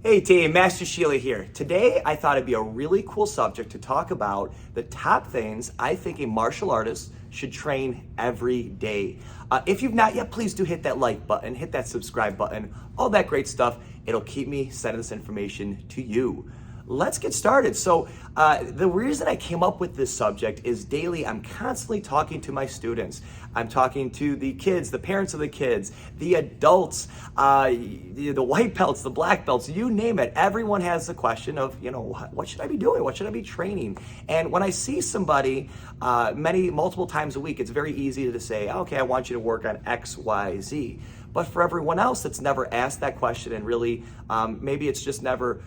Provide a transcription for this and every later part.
Hey team, Master Schiele here. Today I thought it'd be a really cool subject to talk about the top things I think a martial artist should train every day. If you've not yet, please do hit that like button, hit that subscribe button, all that great stuff. It'll keep me sending this information to you. Let's get started. So the reason I came up with this subject is daily I'm constantly talking to my students. I'm talking to the kids, the parents of the kids, the adults, the white belts, the black belts, you name it. Everyone has the question of, what should I be doing? What should I be training? And when I see somebody multiple times a week, it's very easy to say, okay, I want you to work on X, Y, Z. But for everyone else that's never asked that question and really maybe it's just never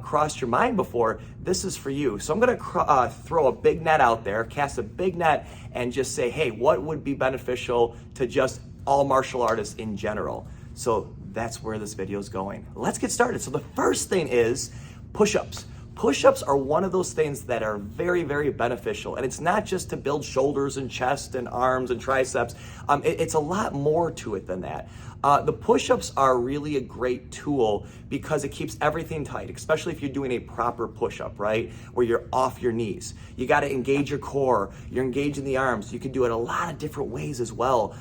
crossed your mind before, this is for you. So I'm going to throw a big net out there, cast a big net, and just say, hey, what would be beneficial to just all martial artists in general? So that's where this video is going. Let's get started. So the first thing is push-ups. Push-ups are one of those things that are very, very beneficial. And it's not just to build shoulders and chest and arms and triceps. It's a lot more to it than that. The push-ups are really a great tool because it keeps everything tight, especially if you're doing a proper push-up, right? Where you're off your knees. You got to engage your core. You're engaging the arms. You can do it a lot of different ways as well.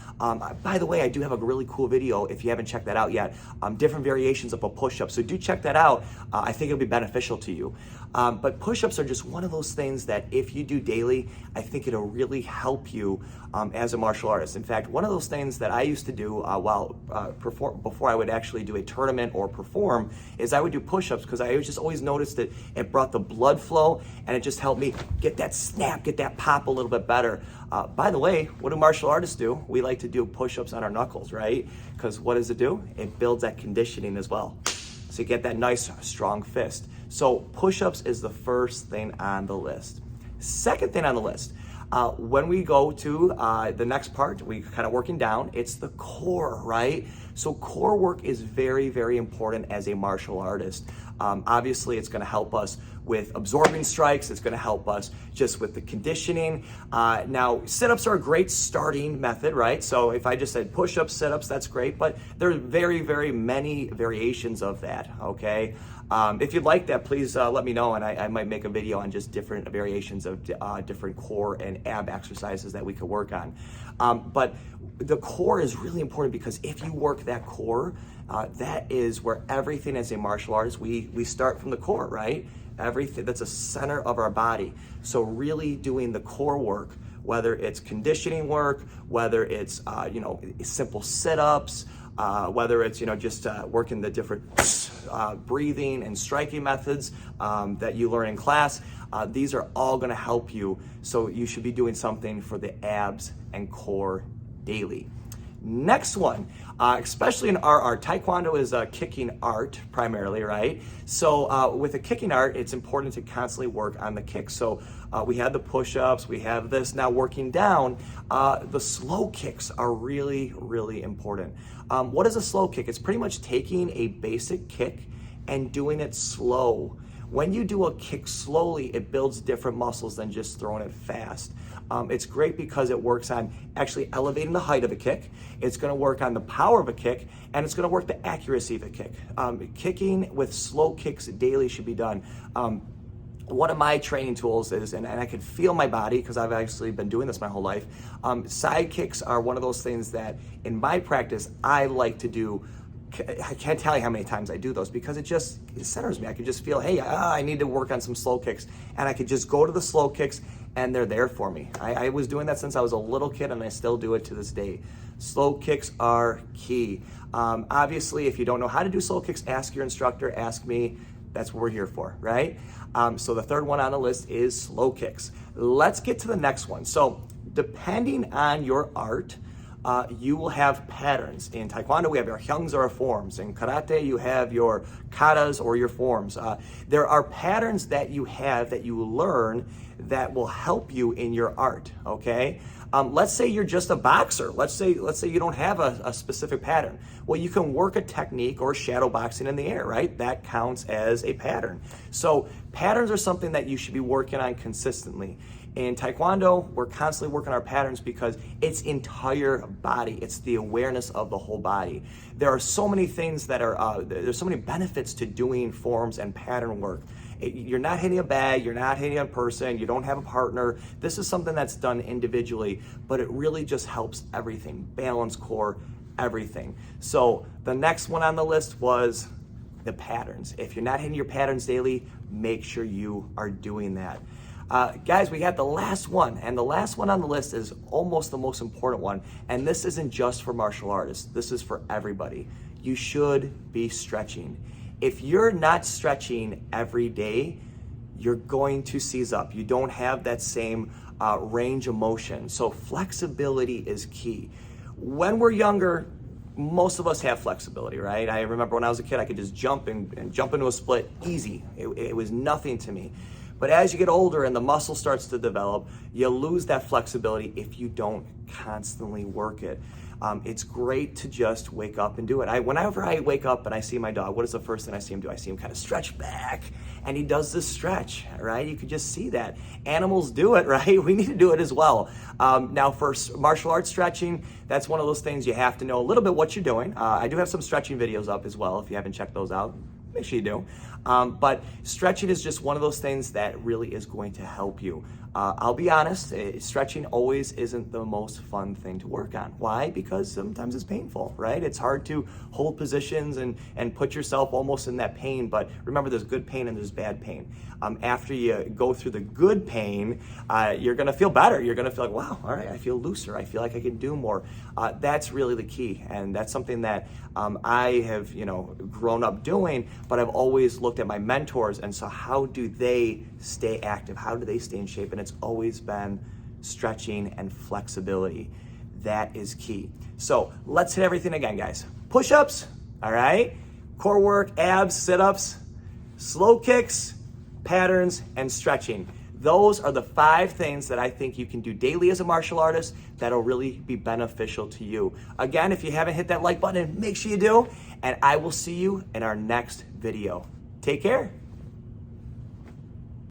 By the way, I do have a really cool video, if you haven't checked that out yet, different variations of a push-up. So do check that out. I think it'll be beneficial to you. But push-ups are just one of those things that if you do daily, I think it'll really help you as a martial artist. In fact, one of those things that I used to do before I would actually do a tournament or perform is I would do push-ups because I just always noticed that it brought the blood flow and it just helped me get that snap, get that pop a little bit better. By the way, what do martial artists do? We like to do push-ups on our knuckles, right? Because what does it do? It builds that conditioning as well. So you get that nice strong fist. So push-ups is the first thing on the list. Second thing on the list, when we go to the next part, we kind of working down, it's the core, right? So core work is very, very important as a martial artist. Obviously, it's going to help us with absorbing strikes. It's going to help us just with the conditioning. Now, sit-ups are a great starting method, right? So if I just said push-ups, sit-ups, that's great, but there's very, very many variations of that, okay? If you'd like that, please let me know, and I might make a video on just different variations of different core and ab exercises that we could work on. But the core is really important because if you work that core, that is where everything as a martial artist, we start from the core, right? Everything, that's a center of our body. So really doing the core work, whether it's conditioning work, whether it's simple sit-ups, whether it's just working the different breathing and striking methods that you learn in class, these are all going to help you. So you should be doing something for the abs and core daily. Next one, especially in our art, Taekwondo is a kicking art primarily, right? So with a kicking art, it's important to constantly work on the kicks. So we have the push-ups, we have this. Now working down, the slow kicks are really, really important. What is a slow kick? It's pretty much taking a basic kick and doing it slow. When you do a kick slowly, it builds different muscles than just throwing it fast. It's great because it works on actually elevating the height of a kick. It's going to work on the power of a kick, and it's going to work the accuracy of a kick. Kicking with slow kicks daily should be done. One of my training tools is, and I can feel my body because I've actually been doing this my whole life, side kicks are one of those things that in my practice I like to do. I can't tell you how many times I do those because it centers me. I can just feel, hey, I need to work on some slow kicks, and I could just go to the slow kicks and they're there for me. I was doing that since I was a little kid and I still do it to this day. Slow kicks are key. Obviously, if you don't know how to do slow kicks, ask your instructor, ask me. That's what we're here for, right? So the third one on the list is slow kicks. Let's get to the next one. So depending on your art, you will have patterns. In Taekwondo, we have our hyungs or our forms. In Karate, you have your katas or your forms. There are patterns that you have that you learn that will help you in your art, okay? Let's say you're just a boxer. Let's say you don't have a specific pattern. Well, you can work a technique or shadow boxing in the air, right? That counts as a pattern. So patterns are something that you should be working on consistently. In Taekwondo, we're constantly working our patterns because it's entire body. It's the awareness of the whole body. There are so many things that are, there's so many benefits to doing forms and pattern work. You're not hitting a bag, you're not hitting a person, you don't have a partner. This is something that's done individually, but it really just helps everything. Balance, core, everything. So the next one on the list was the patterns. If you're not hitting your patterns daily, make sure you are doing that. Guys, we got the last one, and the last one on the list is almost the most important one, and this isn't just for martial artists, this is for everybody. You should be stretching. If you're not stretching every day, you're going to seize up. You don't have that same range of motion, so flexibility is key. When we're younger, most of us have flexibility, right? I remember when I was a kid, I could just jump and jump into a split easy. It was nothing to me. But as you get older and the muscle starts to develop, you lose that flexibility if you don't constantly work it. It's great to just wake up and do it. Whenever I wake up and I see my dog, what is the first thing I see him do? I see him kind of stretch back, and he does this stretch, right? You can just see that. Animals do it, right? We need to do it as well. Now for martial arts stretching, that's one of those things you have to know a little bit what you're doing. I do have some stretching videos up as well. If you haven't checked those out, make sure you do. But stretching is just one of those things that really is going to help you. I'll be honest, stretching always isn't the most fun thing to work on. Why? Because sometimes it's painful, right? It's hard to hold positions and put yourself almost in that pain, but remember there's good pain and there's bad pain. After you go through the good pain, you're gonna feel better. You're gonna feel like, wow, all right, I feel looser. I feel like I can do more. That's really the key, and that's something that I have, grown up doing, but I've always looked at my mentors and saw how do they stay active? How do they stay in shape? And it's always been stretching and flexibility. That is key. So let's hit everything again, guys. Push-ups, all right? Core work, abs, sit-ups, slow kicks, patterns, and stretching. Those are the 5 things that I think you can do daily as a martial artist that'll really be beneficial to you. Again, if you haven't hit that like button, make sure you do, and I will see you in our next video. Take care.